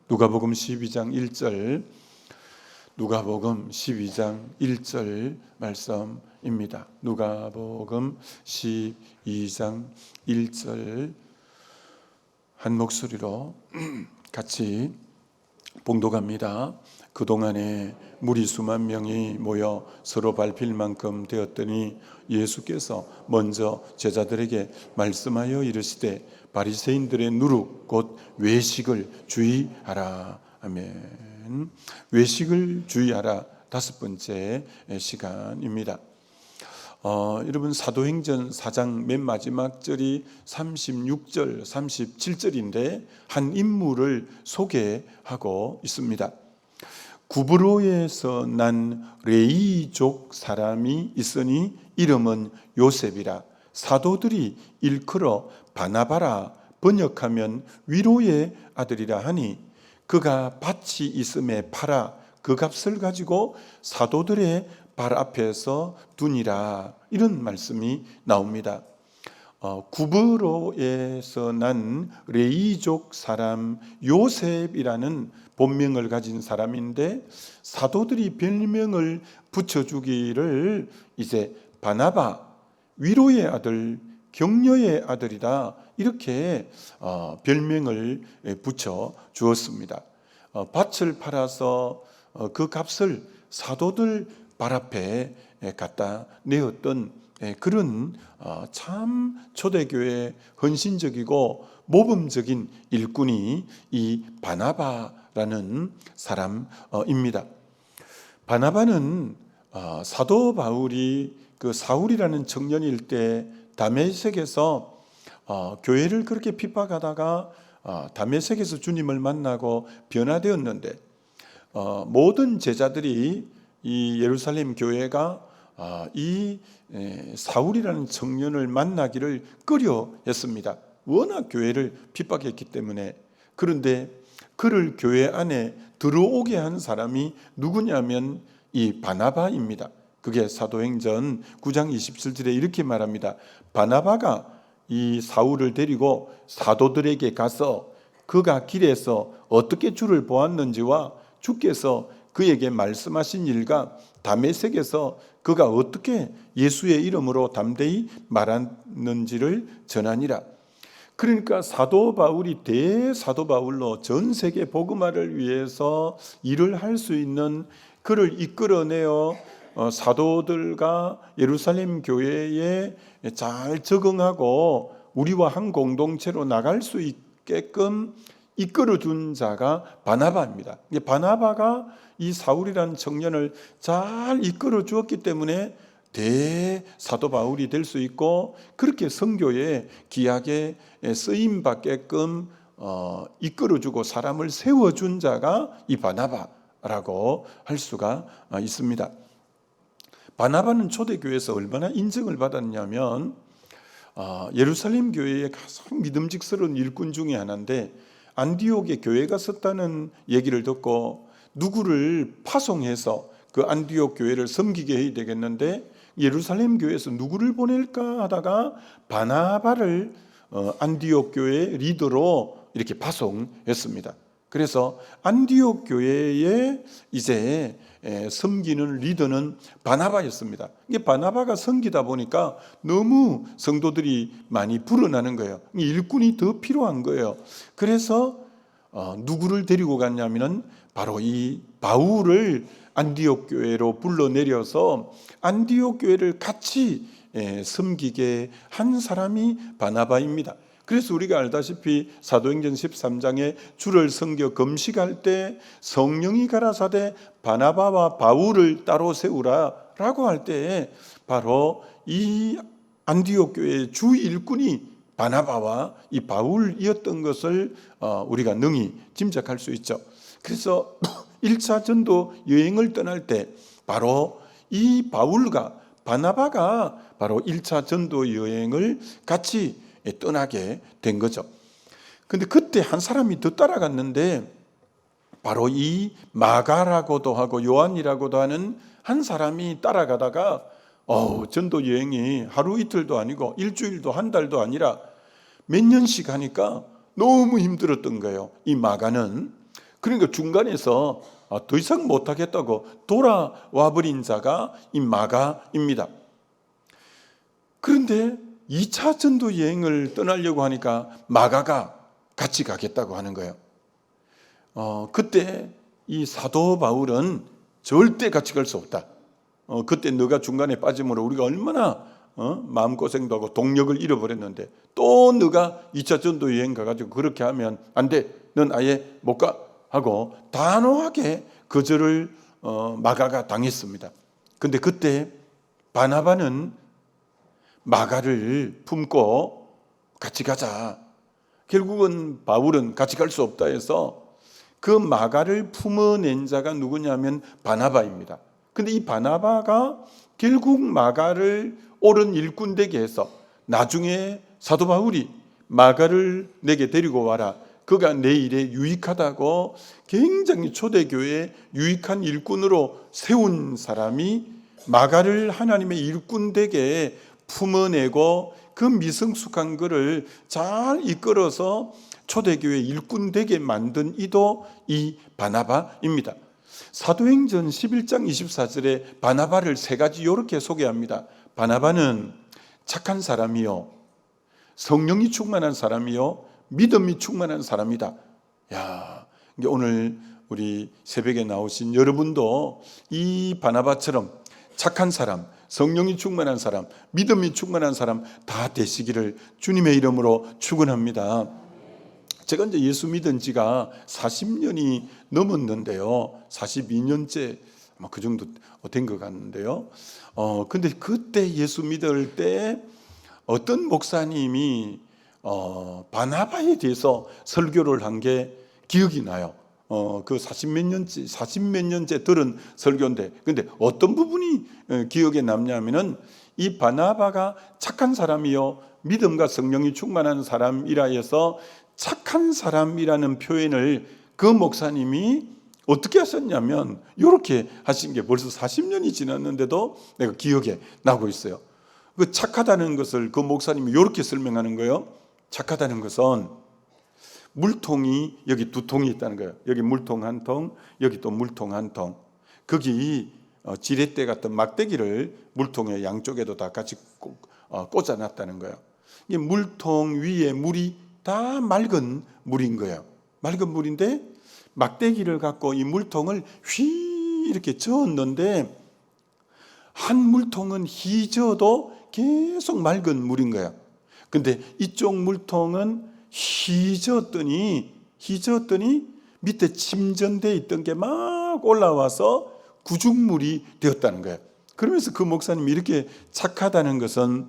누가복음 12장 1절, 누가복음 12장 1절 말씀입니다. 누가복음 12장 1절 한 목소리로 같이 봉독합니다. 그동안에 무리 수만 명이 모여 서로 밟힐 만큼 되었더니 예수께서 먼저 제자들에게 말씀하여 이르시되 바리새인들의 누룩 곧 외식을 주의하라. 아멘. 외식을 주의하라. 다섯 번째 시간입니다. 여러분 사도행전 4장 맨 마지막 절이 36절, 37절인데 한 인물을 소개하고 있습니다. 구브로에서 난 레이족 사람이 있으니 이름은 요셉이라. 사도들이 일컬어 바나바라 번역하면 위로의 아들이라 하니 그가 밭이 있음에 팔아 그 값을 가지고 사도들의 발 앞에서 두니라. 이런 말씀이 나옵니다. 구브로에서 난 레이족 사람 요셉이라는 본명을 가진 사람인데 사도들이 별명을 붙여주기를 이제 바나바, 위로의 아들, 격려의 아들이다, 이렇게 별명을 붙여 주었습니다. 밭을 팔아서 그 값을 사도들 발 앞에 갖다 내었던 그런 참 초대교회 헌신적이고 모범적인 일꾼이 이 바나바라는 사람입니다. 바나바는 사도 바울이 그 사울이라는 청년일 때 다메섹에서 교회를 그렇게 핍박하다가 다메섹에서 주님을 만나고 변화되었는데 모든 제자들이 이 예루살렘 교회가 이 사울이라는 청년을 만나기를 꺼려했습니다. 워낙 교회를 핍박했기 때문에. 그런데 그를 교회 안에 들어오게 한 사람이 누구냐면 이 바나바입니다. 그게 사도행전 9장 27절에 이렇게 말합니다. 바나바가 이 사울을 데리고 사도들에게 가서 그가 길에서 어떻게 주를 보았는지와 주께서 그에게 말씀하신 일과 다메섹에서 그가 어떻게 예수의 이름으로 담대히 말하는지를 전하니라. 그러니까 사도 바울이 대사도 바울로 전 세계 복음화를 위해서 일을 할 수 있는 그를 이끌어내어 사도들과 예루살렘 교회에 잘 적응하고 우리와 한 공동체로 나갈 수 있게끔 이끌어준 자가 바나바입니다. 바나바가 이 사울이라는 청년을 잘 이끌어 주었기 때문에 대사도 바울이 될 수 있고 그렇게 선교에 귀하게 쓰임 받게끔 이끌어주고 사람을 세워준 자가 이 바나바라고 할 수가 있습니다. 바나바는 초대교회에서 얼마나 인정을 받았냐면 예루살렘 교회의 가장 믿음직스러운 일꾼 중에 하나인데 안디옥에 교회가 섰다는 얘기를 듣고 누구를 파송해서 그 안디옥 교회를 섬기게 해야 되겠는데 예루살렘 교회에서 누구를 보낼까 하다가 바나바를 안디옥 교회 리더로 이렇게 파송했습니다. 그래서 안디옥 교회에 이제 섬기는 리더는 바나바였습니다. 이게 바나바가 섬기다 보니까 너무 성도들이 많이 불어나는 거예요. 일꾼이 더 필요한 거예요. 그래서 누구를 데리고 갔냐면은 바로 이 바울을 안디옥 교회로 불러내려서 안디옥 교회를 같이 섬기게 한 사람이 바나바입니다. 그래서 우리가 알다시피 사도행전 13장에 주를 섬겨 금식할 때 성령이 가라사대 바나바와 바울을 따로 세우라 라고 할 때 바로 이 안디옥 교회의 주 일꾼이 바나바와 이 바울이었던 것을 우리가 능히 짐작할 수 있죠. 그래서 1차 전도 여행을 떠날 때 바로 이 바울과 바나바가 바로 1차 전도 여행을 같이 떠나게 된 거죠. 근데 그때 한 사람이 더 따라갔는데 바로 이 마가라고도 하고 요한이라고도 하는 한 사람이 따라가다가 전도 여행이 하루 이틀도 아니고 일주일도 한 달도 아니라 몇 년씩 하니까 너무 힘들었던 거예요. 이 마가는. 그러니까 중간에서 더 이상 못하겠다고 돌아와 버린 자가 이 마가입니다. 그런데 2차 전도 여행을 떠나려고 하니까 마가가 같이 가겠다고 하는 거예요. 그때 이 사도 바울은 절대 같이 갈 수 없다. 그때 너가 중간에 빠짐으로 우리가 얼마나 마음고생도 하고 동력을 잃어버렸는데 또 너가 2차 전도 여행 가가지고 그렇게 하면 안 돼. 넌 아예 못 가. 하고 단호하게 거절을 마가가 당했습니다. 근데 그때 바나바는 마가를 품고 같이 가자. 결국은 바울은 같이 갈 수 없다 해서 그 마가를 품어낸 자가 누구냐면 바나바입니다. 근데 이 바나바가 결국 마가를 옳은 일꾼 되게 해서 나중에 사도 바울이 마가를 내게 데리고 와라. 그가 내 일에 유익하다고 굉장히 초대교회에 유익한 일꾼으로 세운 사람이 마가를 하나님의 일꾼 되게 품어내고 그 미성숙한 것을 잘 이끌어서 초대교회 일꾼 되게 만든 이도 이 바나바입니다. 사도행전 11장 24절에 바나바를 세 가지 이렇게 소개합니다. 바나바는 착한 사람이요, 성령이 충만한 사람이요, 믿음이 충만한 사람이다. 야, 오늘 우리 새벽에 나오신 여러분도 이 바나바처럼 착한 사람, 성령이 충만한 사람, 믿음이 충만한 사람 다 되시기를 주님의 이름으로 축원합니다. 제가 이제 예수 믿은 지가 40년이 넘었는데요. 42년째 아마 그 정도 된 것 같는데요. 근데 그때 예수 믿을 때 어떤 목사님이 바나바에 대해서 설교를 한 게 기억이 나요. 그 40몇 년째 들은 설교인데, 근데 어떤 부분이 기억에 남냐면은 이 바나바가 착한 사람이요, 믿음과 성령이 충만한 사람이라 해서 착한 사람이라는 표현을 그 목사님이 어떻게 하셨냐면 이렇게 하신 게 벌써 40년이 지났는데도 내가 기억에 나고 있어요. 그 착하다는 것을 그 목사님이 이렇게 설명하는 거예요. 착하다는 것은 물통이 여기 두 통이 있다는 거예요. 여기 물통 한 통, 여기 또 물통 한 통. 거기 지렛대 같은 막대기를 물통의 양쪽에도 다 같이 꽂아놨다는 거예요. 이 물통 위에 물이 다 맑은 물인 거예요. 맑은 물인데 막대기를 갖고 이 물통을 휘 이렇게 저었는데 한 물통은 희저어도 계속 맑은 물인 거예요. 근데 이쪽 물통은 희저었더니 밑에 침전되어 있던 게 막 올라와서 구죽물이 되었다는 거예요. 그러면서 그 목사님이 이렇게 착하다는 것은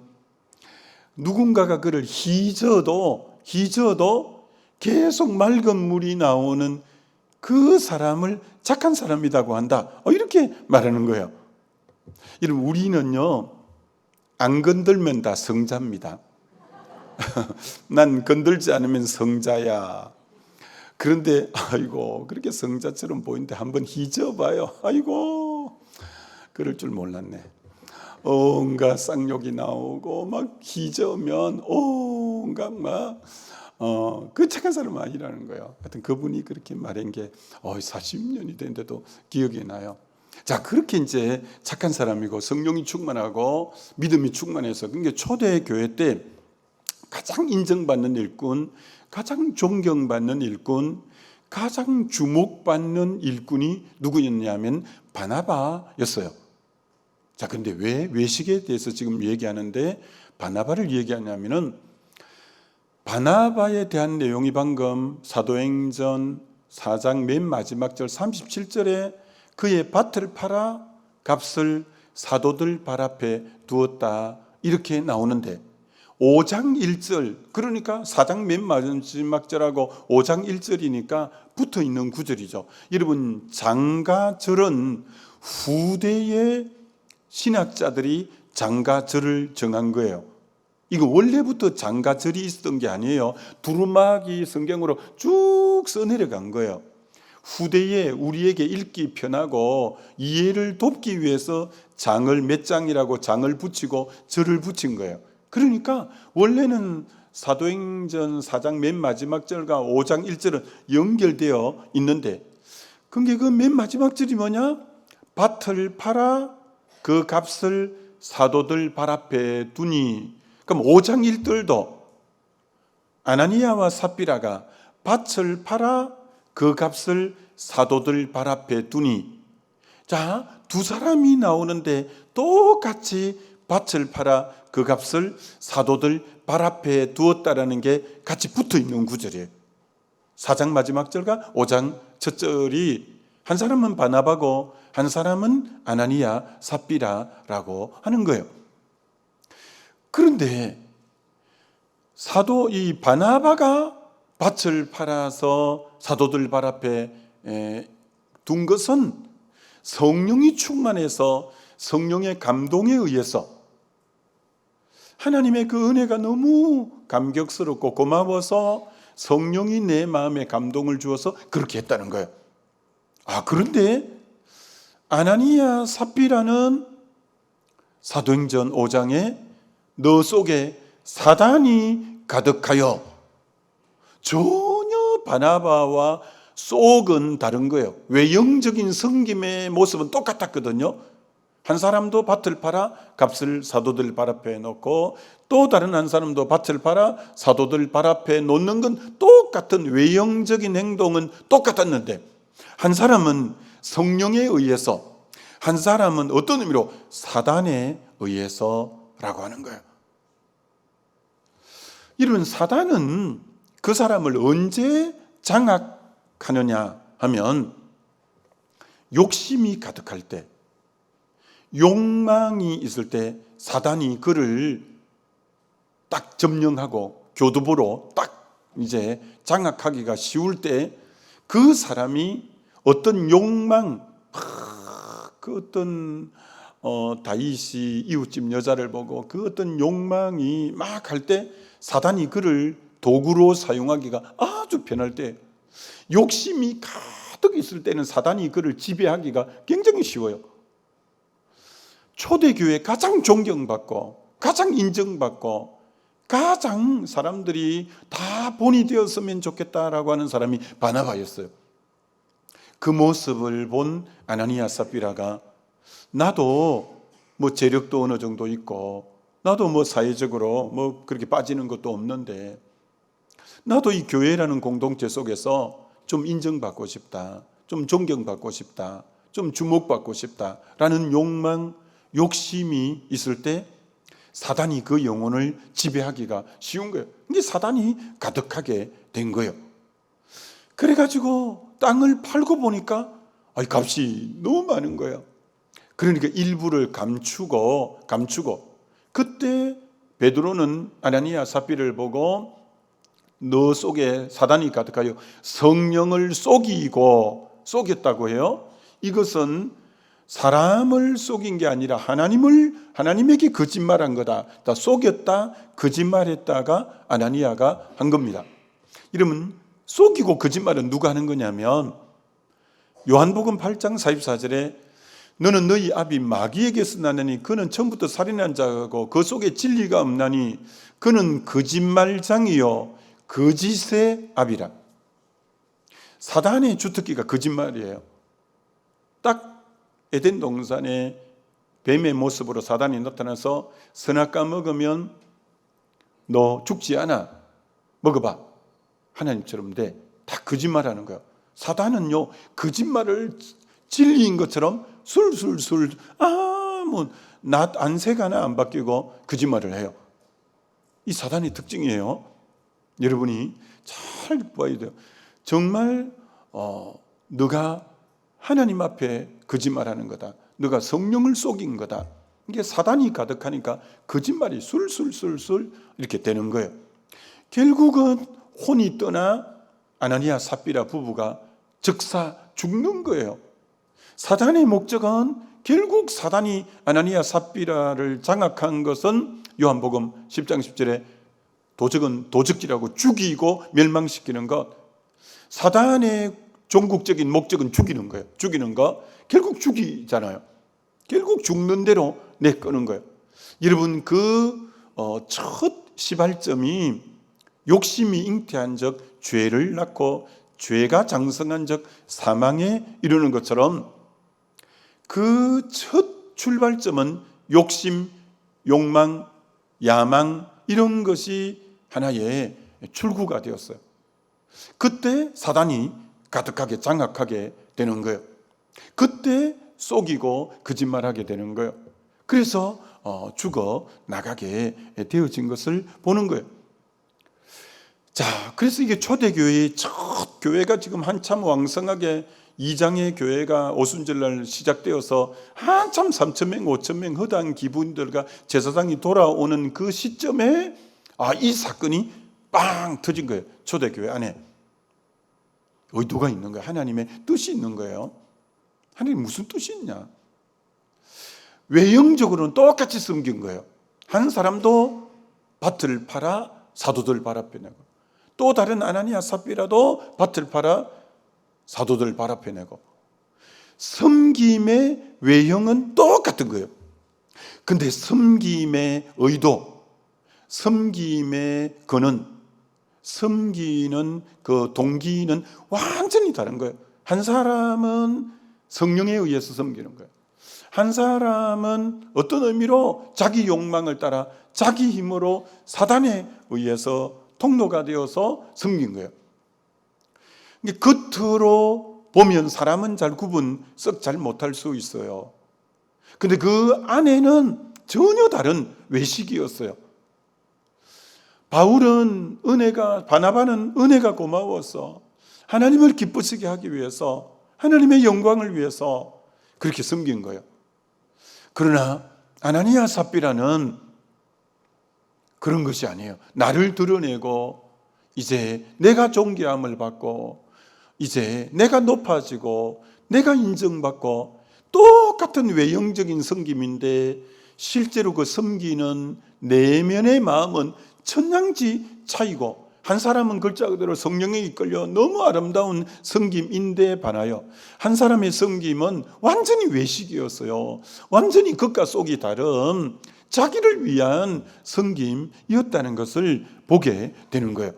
누군가가 그를 희저어도 계속 맑은 물이 나오는 그 사람을 착한 사람이라고 한다. 이렇게 말하는 거예요. 여러분, 우리는요, 안 건들면 다 성자입니다. 난 건들지 않으면 성자야. 그런데 아이고, 그렇게 성자처럼 보이는데 한번 희져봐요. 아이고, 그럴 줄 몰랐네. 온갖 쌍욕이 나오고 막 희져면 온갖 막 그 착한 사람 아니라는 거예요. 하여튼 그분이 그렇게 말한 게 40년이 됐는데도 기억이 나요. 자, 그렇게 이제 착한 사람이고 성령이 충만하고 믿음이 충만해서, 그러니까 초대교회 때 가장 인정받는 일꾼, 가장 존경받는 일꾼, 가장 주목받는 일꾼이 누구였냐면 바나바였어요. 자, 근데 왜 외식에 대해서 지금 얘기하는데 바나바를 얘기하냐면은, 바나바에 대한 내용이 방금 사도행전 4장 맨 마지막 절 37절에 그의 밭을 팔아 값을 사도들 발 앞에 두었다 이렇게 나오는데, 5장 1절, 그러니까 4장 맨 마지막 절하고 5장 1절이니까 붙어 있는 구절이죠. 여러분, 장가절은 후대의 신학자들이 장가절을 정한 거예요. 이거 원래부터 장가절이 있었던 게 아니에요. 두루마기 성경으로 쭉 써내려간 거예요. 후대에 우리에게 읽기 편하고 이해를 돕기 위해서 장을 몇 장이라고 장을 붙이고 절을 붙인 거예요. 그러니까 원래는 사도행전 4장 맨 마지막 절과 5장 1절은 연결되어 있는데, 그게 그 맨 마지막 절이 뭐냐? 밭을 팔아 그 값을 사도들 발 앞에 두니. 그럼 5장 1절도 아나니아와 삽비라가 밭을 팔아 그 값을 사도들 발 앞에 두니. 자, 두 사람이 나오는데 똑같이 밭을 팔아 그 값을 사도들 발 앞에 두었다라는 게 같이 붙어 있는 구절이에요. 4장 마지막 절과 5장 첫 절이 한 사람은 바나바고 한 사람은 아나니아 삽비라라고 하는 거예요. 그런데 사도 이 바나바가 밭을 팔아서 사도들 발 앞에 둔 것은 성령이 충만해서 성령의 감동에 의해서 하나님의 그 은혜가 너무 감격스럽고 고마워서 성령이 내 마음에 감동을 주어서 그렇게 했다는 거예요. 그런데 아나니아 삽비라는 사도행전 5장에 너 속에 사단이 가득하여, 전혀 바나바와 속은 다른 거예요. 외형적인 섬김의 모습은 똑같았거든요. 한 사람도 밭을 팔아 값을 사도들 발 앞에 놓고, 또 다른 한 사람도 밭을 팔아 사도들 발 앞에 놓는 건 똑같은 외형적인 행동은 똑같았는데, 한 사람은 성령에 의해서, 한 사람은 어떤 의미로 사단에 의해서라고 하는 거예요. 이런 사단은 그 사람을 언제 장악하느냐 하면 욕심이 가득할 때, 욕망이 있을 때 사단이 그를 딱 점령하고 교두보로 딱 이제 장악하기가 쉬울 때, 그 사람이 어떤 욕망, 그 어떤 다윗이 이웃집 여자를 보고 그 어떤 욕망이 막 할 때 사단이 그를 도구로 사용하기가 아주 편할 때, 욕심이 가득 있을 때는 사단이 그를 지배하기가 굉장히 쉬워요. 초대교회 가장 존경받고 가장 인정받고 가장 사람들이 다 본이 되었으면 좋겠다라고 하는 사람이 바나바였어요. 그 모습을 본 아나니아 삽비라가 나도 뭐 재력도 어느 정도 있고, 나도 뭐 사회적으로 뭐 그렇게 빠지는 것도 없는데, 나도 이 교회라는 공동체 속에서 좀 인정받고 싶다, 좀 존경받고 싶다, 좀 주목받고 싶다라는 욕망, 욕심이 있을 때 사단이 그 영혼을 지배하기가 쉬운 거예요. 이게 사단이 가득하게 된 거예요. 그래가지고 땅을 팔고 보니까 값이 너무 많은 거예요. 그러니까 일부를 감추고 그때 베드로는 아나니아 삽비를 보고 너 속에 사단이 가득하여 성령을 속였다고 해요. 이것은 사람을 속인 게 아니라 하나님에게 거짓말한 거다. 다 속였다, 거짓말했다가 아나니아가 한 겁니다. 이러면 속이고 거짓말은 누가 하는 거냐면, 요한복음 8장 44절에 너는 너희 아비 마귀에게서 나느니 그는 처음부터 살인한 자고 그 속에 진리가 없나니 그는 거짓말장이요 거짓의 아비라. 사단의 주특기가 거짓말이에요. 딱 에덴 동산에 뱀의 모습으로 사단이 나타나서 선악과 먹으면 너 죽지 않아, 먹어봐, 하나님처럼 돼. 다 거짓말하는 거예요. 사단은요, 거짓말을 진리인 것처럼 술술술 낫 안색 하나 안 바뀌고 거짓말을 해요. 이 사단의 특징이에요. 여러분이 잘 봐야 돼요. 정말 너가 하나님 앞에 거짓말하는 거다, 너가 성령을 속인 거다. 이게 사단이 가득하니까 거짓말이 술술술술 이렇게 되는 거예요. 결국은 혼이 떠나 아나니아 삽비라 부부가 즉사 죽는 거예요. 사단의 목적은, 결국 사단이 아나니아 삽비라를 장악한 것은 요한복음 10장 10절에 도적은 도적질하고 죽이고 멸망시키는 것. 사단의 종국적인 목적은 죽이는 거예요. 죽이는 거. 결국 죽이잖아요. 결국 죽는 대로 내끄는 거예요. 여러분, 그 첫 시발점이 욕심이 잉태한 적 죄를 낳고 죄가 장성한 적 사망에 이르는 것처럼 그 첫 출발점은 욕심, 욕망, 야망 이런 것이 하나의 출구가 되었어요. 그때 사단이 가득하게 장악하게 되는 거예요. 그때 속이고 거짓말하게 되는 거예요. 그래서 죽어 나가게 되어진 것을 보는 거예요. 자, 그래서 이게 초대교회의 첫 교회가 지금 한참 왕성하게 2장의 교회가 오순절날 시작되어서 한참 3,000명, 5,000명 허다한 기부인들과 제사장이 돌아오는 그 시점에 이 사건이 빵 터진 거예요. 초대교회 안에 의도가 있는 거예요. 하나님의 뜻이 있는 거예요. 하나님 무슨 뜻이 있냐? 외형적으로는 똑같이 섬긴 거예요. 한 사람도 밭을 팔아 사도들 발 앞에 내고, 또 다른 아나니아 삽비라도 밭을 팔아 사도들 발 앞에 내고, 섬김의 외형은 똑같은 거예요. 근데 섬김의 의도, 섬김의 근원, 섬기는 그 동기는 완전히 다른 거예요. 한 사람은 성령에 의해서 섬기는 거예요. 한 사람은 어떤 의미로 자기 욕망을 따라 자기 힘으로 사단에 의해서 통로가 되어서 섬긴 거예요. 겉으로 보면 사람은 잘 구분 썩 잘 못할 수 있어요. 근데 그 안에는 전혀 다른 외식이었어요. 바나바는 은혜가 고마워서 하나님을 기쁘시게 하기 위해서, 하나님의 영광을 위해서 그렇게 섬긴 거예요. 그러나 아나니아 삽비라는 그런 것이 아니에요. 나를 드러내고 이제 내가 존귀함을 받고 이제 내가 높아지고 내가 인정받고 똑같은 외형적인 섬김인데 실제로 그 섬기는 내면의 마음은 천냥지 차이고, 한 사람은 글자 그대로 성령에 이끌려 너무 아름다운 섬김인데 반하여 한 사람의 섬김은 완전히 외식이었어요. 완전히 겉과 속이 다른 자기를 위한 섬김이었다는 것을 보게 되는 거예요.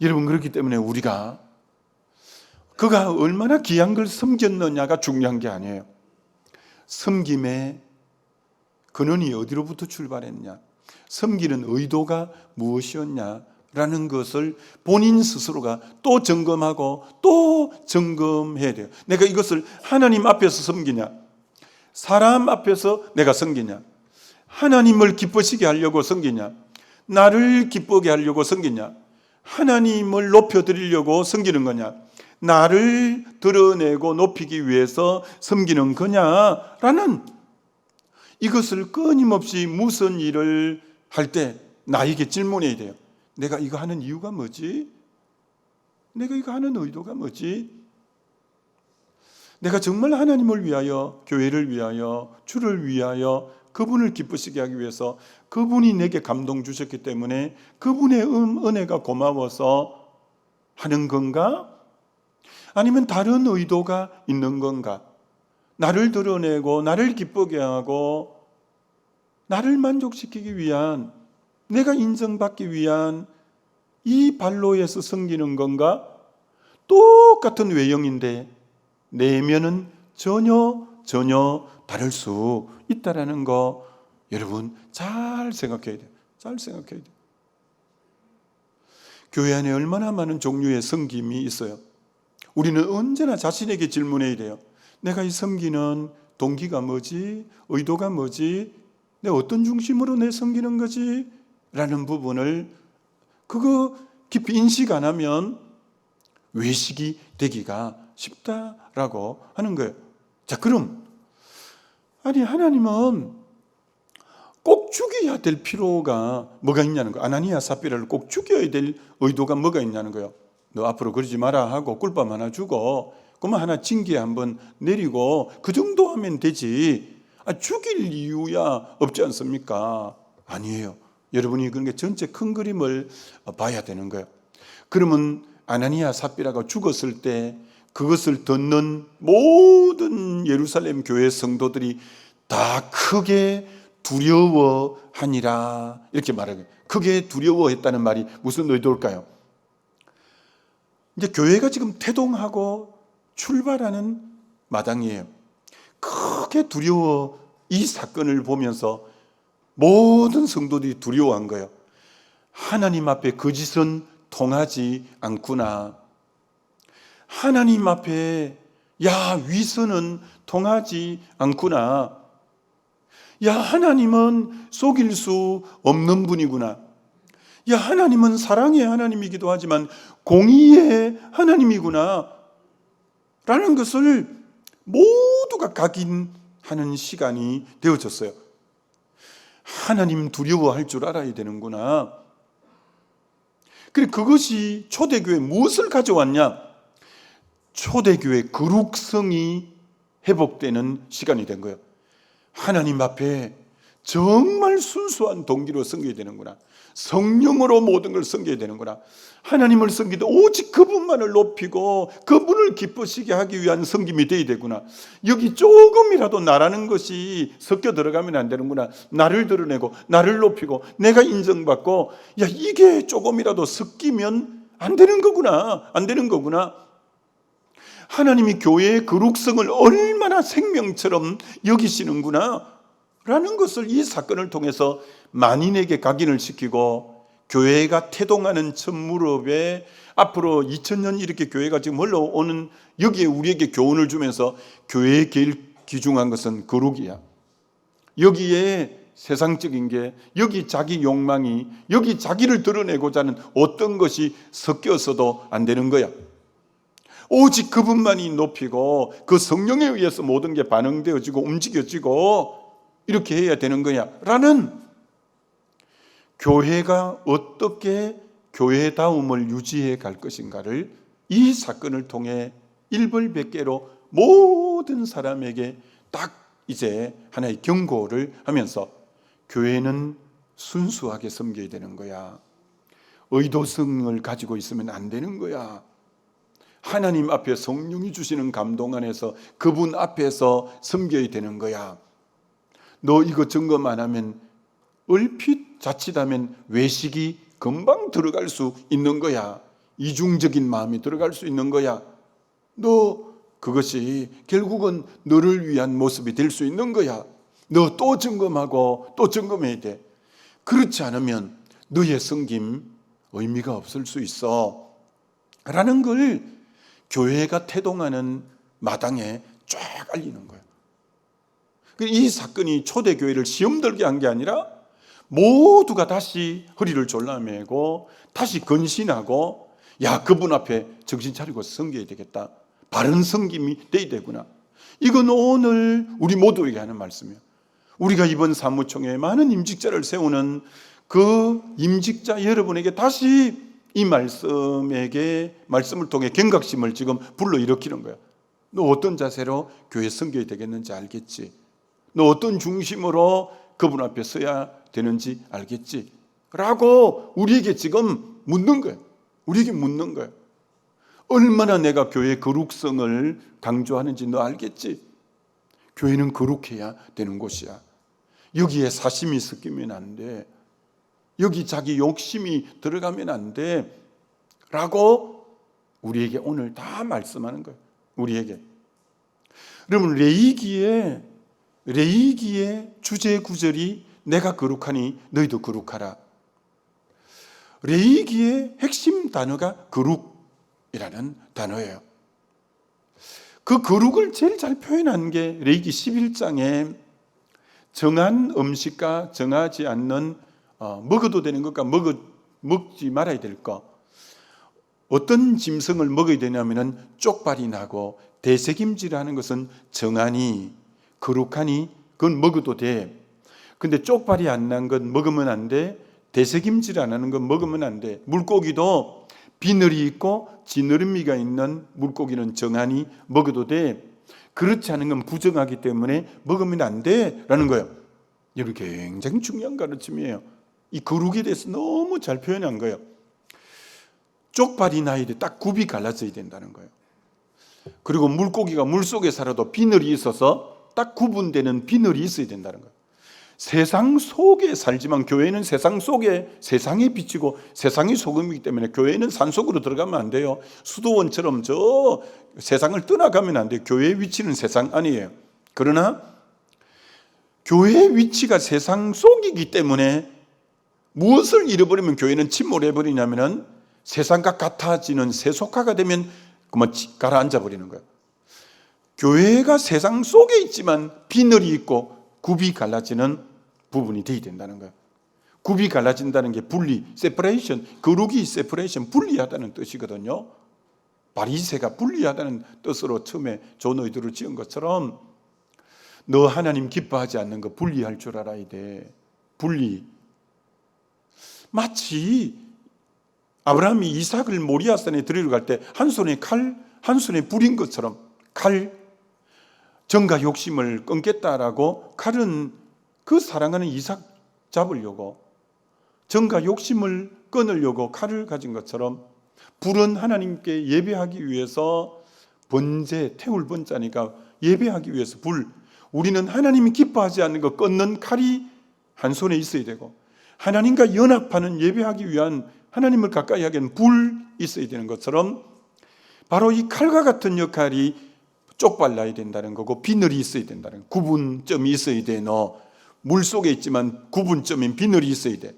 여러분, 그렇기 때문에 우리가 그가 얼마나 귀한 걸 섬겼느냐가 중요한 게 아니에요. 섬김의 근원이 어디로부터 출발했냐, 섬기는 의도가 무엇이었냐라는 것을 본인 스스로가 또 점검하고 또 점검해야 돼요. 내가 이것을 하나님 앞에서 섬기냐, 사람 앞에서 내가 섬기냐, 하나님을 기쁘시게 하려고 섬기냐, 나를 기쁘게 하려고 섬기냐, 하나님을 높여드리려고 섬기는 거냐, 나를 드러내고 높이기 위해서 섬기는 거냐라는, 이것을 끊임없이 무슨 일을 할 때 나에게 질문해야 돼요. 내가 이거 하는 이유가 뭐지? 내가 이거 하는 의도가 뭐지? 내가 정말 하나님을 위하여, 교회를 위하여, 주를 위하여, 그분을 기쁘시게 하기 위해서, 그분이 내게 감동 주셨기 때문에 그분의 은혜가 고마워서 하는 건가? 아니면 다른 의도가 있는 건가? 나를 드러내고 나를 기쁘게 하고 나를 만족시키기 위한, 내가 인정받기 위한 이 발로에서 섬기는 건가? 똑같은 외형인데 내면은 전혀 다를 수 있다라는 거 여러분 잘 생각해야 돼요. 잘 생각해야 돼요. 교회 안에 얼마나 많은 종류의 섬김이 있어요. 우리는 언제나 자신에게 질문해야 돼요. 내가 이 섬기는 동기가 뭐지? 의도가 뭐지? 내가 어떤 중심으로 내 섬기는 거지? 라는 부분을 그거 깊이 인식 안 하면 외식이 되기가 쉽다라고 하는 거예요. 자, 그럼 하나님은 꼭 죽여야 될 필요가 뭐가 있냐는 거예요. 아나니아 삽비라를 꼭 죽여야 될 의도가 뭐가 있냐는 거예요. 너 앞으로 그러지 마라 하고 꿀밤 하나 주고 그만 하나 징계 한번 내리고 그 정도 하면 되지. 죽일 이유야 없지 않습니까? 아니에요. 여러분이 그러니까 전체 큰 그림을 봐야 되는 거예요. 그러면 아나니아 삽비라가 죽었을 때 그것을 듣는 모든 예루살렘 교회 성도들이 다 크게 두려워하니라 이렇게 말해요. 크게 두려워했다는 말이 무슨 의도일까요? 이제 교회가 지금 태동하고 출발하는 마당이에요. 크게 두려워 이 사건을 보면서 모든 성도들이 두려워한 거예요. 하나님 앞에 거짓은 통하지 않구나. 하나님 앞에 위선은 통하지 않구나. 하나님은 속일 수 없는 분이구나. 하나님은 사랑의 하나님이기도 하지만 공의의 하나님이구나 라는 것을 모두가 각인하는 시간이 되어졌어요. 하나님 두려워할 줄 알아야 되는구나. 그래, 그것이 초대교회 무엇을 가져왔냐? 초대교회 거룩성이 회복되는 시간이 된 거예요. 하나님 앞에 정말 순수한 동기로 섬겨야 되는구나. 성령으로 모든 걸 섬겨야 되는구나. 하나님을 섬기도 오직 그분만을 높이고 그분을 기쁘시게 하기 위한 섬김이 되어야 되구나. 여기 조금이라도 나라는 것이 섞여 들어가면 안 되는구나. 나를 드러내고 나를 높이고 내가 인정받고 이게 조금이라도 섞이면 안 되는 거구나. 안 되는 거구나. 하나님이 교회의 거룩성을 얼마나 생명처럼 여기시는구나 라는 것을 이 사건을 통해서 만인에게 각인을 시키고, 교회가 태동하는 첫 무렵에 앞으로 2000년 이렇게 교회가 지금 흘러오는 여기에 우리에게 교훈을 주면서 교회의 제일 귀중한 것은 거룩이야. 여기에 세상적인 게, 여기 자기 욕망이, 여기 자기를 드러내고자 하는 어떤 것이 섞여서도 안 되는 거야. 오직 그분만이 높이고 그 성령에 의해서 모든 게 반응되어지고 움직여지고 이렇게 해야 되는 거야 라는, 교회가 어떻게 교회다움을 유지해 갈 것인가를 이 사건을 통해 일벌백계로 모든 사람에게 딱 이제 하나의 경고를 하면서, 교회는 순수하게 섬겨야 되는 거야. 의도성을 가지고 있으면 안 되는 거야. 하나님 앞에 성령이 주시는 감동 안에서 그분 앞에서 섬겨야 되는 거야. 너 이거 점검 안 하면 얼핏 자칫하면 외식이 금방 들어갈 수 있는 거야. 이중적인 마음이 들어갈 수 있는 거야. 너 그것이 결국은 너를 위한 모습이 될 수 있는 거야. 너 또 점검하고 또 점검해야 돼. 그렇지 않으면 너의 섬김 의미가 없을 수 있어 라는 걸 교회가 태동하는 마당에 쫙 알리는 거예요. 이 사건이 초대교회를 시험 들게 한 게 아니라 모두가 다시 허리를 졸라매고 다시 근신하고, 그분 앞에 정신 차리고 섬겨야 되겠다. 바른 섬김이 돼야 되구나. 이건 오늘 우리 모두에게 하는 말씀이에요. 우리가 이번 사무총회에 많은 임직자를 세우는 그 임직자 여러분에게 다시 이 말씀을 통해 경각심을 지금 불러일으키는 거야. 너 어떤 자세로 교회 섬겨야 되겠는지 알겠지? 너 어떤 중심으로 그분 앞에 서야 되는지 알겠지? 라고 우리에게 지금 묻는 거야. 우리에게 묻는 거야. 얼마나 내가 교회의 거룩성을 강조하는지 너 알겠지? 교회는 거룩해야 되는 곳이야. 여기에 사심이 섞이면 안 돼. 여기 자기 욕심이 들어가면 안 돼 라고 우리에게 오늘 다 말씀하는 거예요. 우리에게. 여러분, 레위기의 주제 구절이 내가 거룩하니 너희도 거룩하라. 레위기의 핵심 단어가 거룩이라는 단어예요. 그 거룩을 제일 잘 표현한 게 레위기 11장에 정한 음식과 정하지 않는 먹어도 되는 것과 먹지 말아야 될 것, 어떤 짐승을 먹어야 되냐면은 쪽발이 나고 대책임질하는 것은 정하니 거룩하니 그건 먹어도 돼. 근데 쪽발이 안 난 건 먹으면 안 돼. 대책임질 안 하는 건 먹으면 안 돼. 물고기도 비늘이 있고 지느러미가 있는 물고기는 정하니 먹어도 돼. 그렇지 않은 건 부정하기 때문에 먹으면 안 돼라는 거예요. 이런 굉장히 중요한 가르침이에요. 이 거룩에 대해서 너무 잘 표현한 거예요. 쪽발이 나야 돼. 딱 굽이 갈라져야 된다는 거예요. 그리고 물고기가 물속에 살아도 비늘이 있어서 딱 구분되는 비늘이 있어야 된다는 거예요. 세상 속에 살지만 교회는 세상 속에 세상에 비치고 세상이 소금이기 때문에 교회는 산속으로 들어가면 안 돼요. 수도원처럼 저 세상을 떠나가면 안 돼요. 교회의 위치는 세상 아니에요. 그러나 교회의 위치가 세상 속이기 때문에 무엇을 잃어버리면 교회는 침몰해버리냐면 세상과 같아지는 세속화가 되면 그만 가라앉아 버리는 거예요. 교회가 세상 속에 있지만 비늘이 있고 굽이 갈라지는 부분이 되어야 된다는 거예요. 굽이 갈라진다는 게 분리, 세퍼레이션, 거룩이 세퍼레이션, 분리하다는 뜻이거든요. 바리새가 분리하다는 뜻으로 처음에 존 의도를 지은 것처럼 너 하나님 기뻐하지 않는 거 분리할 줄 알아야 돼. 분리. 마치 아브라함이 이삭을 모리아산에 데리러 갈 때 한 손에 칼, 한 손에 불인 것처럼 칼, 정과 욕심을 끊겠다라고 칼은 그 사랑하는 이삭 잡으려고 정과 욕심을 끊으려고 칼을 가진 것처럼 불은 하나님께 예배하기 위해서 번제, 태울 번자니까 예배하기 위해서 불. 우리는 하나님이 기뻐하지 않는 거 끊는 칼이 한 손에 있어야 되고 하나님과 연합하는 예배하기 위한 하나님을 가까이 하기에는 불 있어야 되는 것처럼 바로 이 칼과 같은 역할이 쪽발라야 된다는 거고 비늘이 있어야 된다는 거예요. 구분점이 있어야 돼. 너 물속에 있지만 구분점인 비늘이 있어야 돼.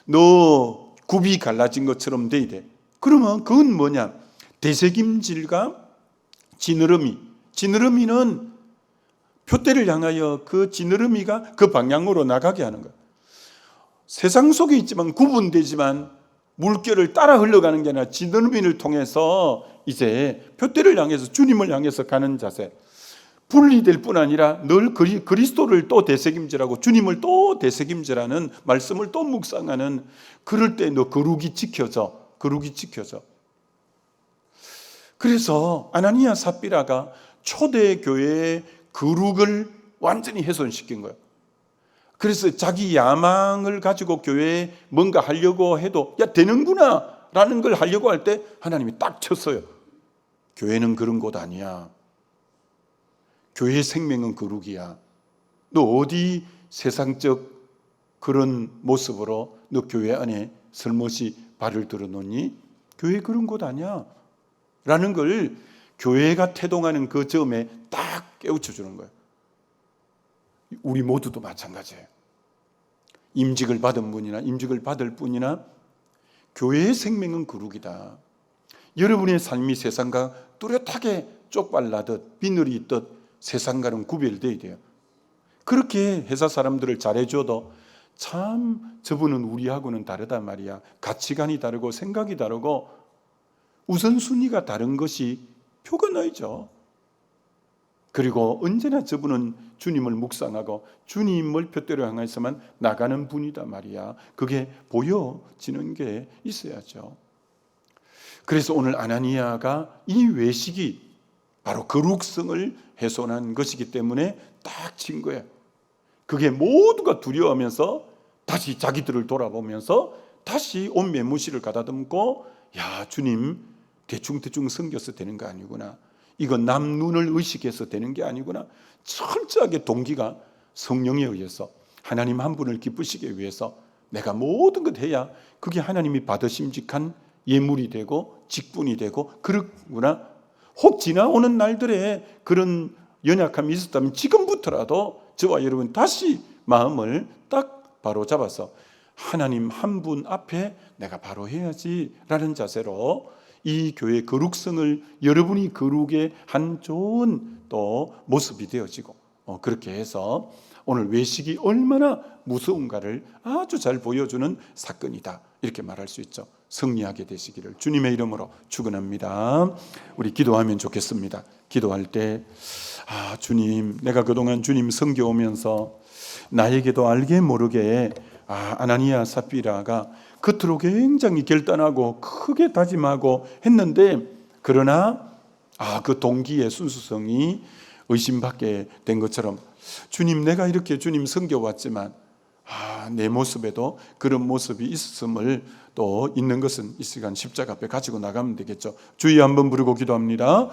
너 굽이 갈라진 것처럼 돼야 돼. 그러면 그건 뭐냐? 되새김질과 지느러미. 지느러미는 표대를 향하여 그 지느러미가 그 방향으로 나가게 하는 거예요. 세상 속에 있지만 구분되지만 물결을 따라 흘러가는 게 아니라 지느러미를 통해서 이제 표대를 향해서 주님을 향해서 가는 자세. 분리될 뿐 아니라 늘 그리스도를 또 되새김질하고 주님을 또 되새김질하는 말씀을 또 묵상하는 그럴 때 너 거룩이 지켜져. 거룩이 지켜져. 그래서 아나니아 삽비라가 초대 교회의 거룩을 완전히 훼손시킨 거예요. 그래서 자기 야망을 가지고 교회에 뭔가 하려고 해도 야 되는구나 라는 걸 하려고 할 때 하나님이 딱 쳤어요. 교회는 그런 곳 아니야. 교회의 생명은 거룩이야. 너 어디 세상적 그런 모습으로 너 교회 안에 설못이 발을 들어놓니? 교회 그런 곳 아니야 라는 걸 교회가 태동하는 그 점에 딱 깨우쳐 주는 거예요. 우리 모두도 마찬가지예요. 임직을 받은 분이나 임직을 받을 분이나 교회의 생명은 거룩이다. 여러분의 삶이 세상과 뚜렷하게 쪽발라듯 비늘이 있듯 세상과는 구별되어야 돼요. 그렇게 회사 사람들을 잘해줘도 참 저분은 우리하고는 다르단 말이야. 가치관이 다르고 생각이 다르고 우선순위가 다른 것이 표가 나죠. 그리고 언제나 저분은 주님을 묵상하고 주님을 표대로 향해서만 나가는 분이다 말이야. 그게 보여지는 게 있어야죠. 그래서 오늘 아나니아가 이 외식이 바로 거룩성을 훼손한 것이기 때문에 딱 친 거예요. 그게 모두가 두려워하면서 다시 자기들을 돌아보면서 다시 온 매무시를 가다듬고 야 주님 대충 섬겨서 되는 거 아니구나. 이건 남 눈을 의식해서 되는 게 아니구나. 철저하게 동기가 성령에 의해서 하나님 한 분을 기쁘시게 위해서 내가 모든 것 해야 그게 하나님이 받으심직한 예물이 되고 직분이 되고 그렇구나. 혹 지나오는 날들에 그런 연약함이 있었다면 지금부터라도 저와 여러분 다시 마음을 딱 바로 잡아서 하나님 한 분 앞에 내가 바로 해야지라는 자세로 이 교회의 거룩성을 여러분이 거룩의 한 좋은 또 모습이 되어지고 그렇게 해서 오늘 외식이 얼마나 무서운가를 아주 잘 보여주는 사건이다 이렇게 말할 수 있죠. 승리하게 되시기를 주님의 이름으로 축원합니다. 우리 기도하면 좋겠습니다. 기도할 때 주님 내가 그동안 주님 섬겨오면서 나에게도 알게 모르게 아나니아 삽비라가 겉으로 굉장히 결단하고 크게 다짐하고 했는데 그러나 그 동기의 순수성이 의심받게 된 것처럼 주님 내가 이렇게 주님 섬겨왔지만 내 모습에도 그런 모습이 있음을 또 있는 것은 이 시간 십자가 앞에 가지고 나가면 되겠죠. 주의 한번 부르고 기도합니다.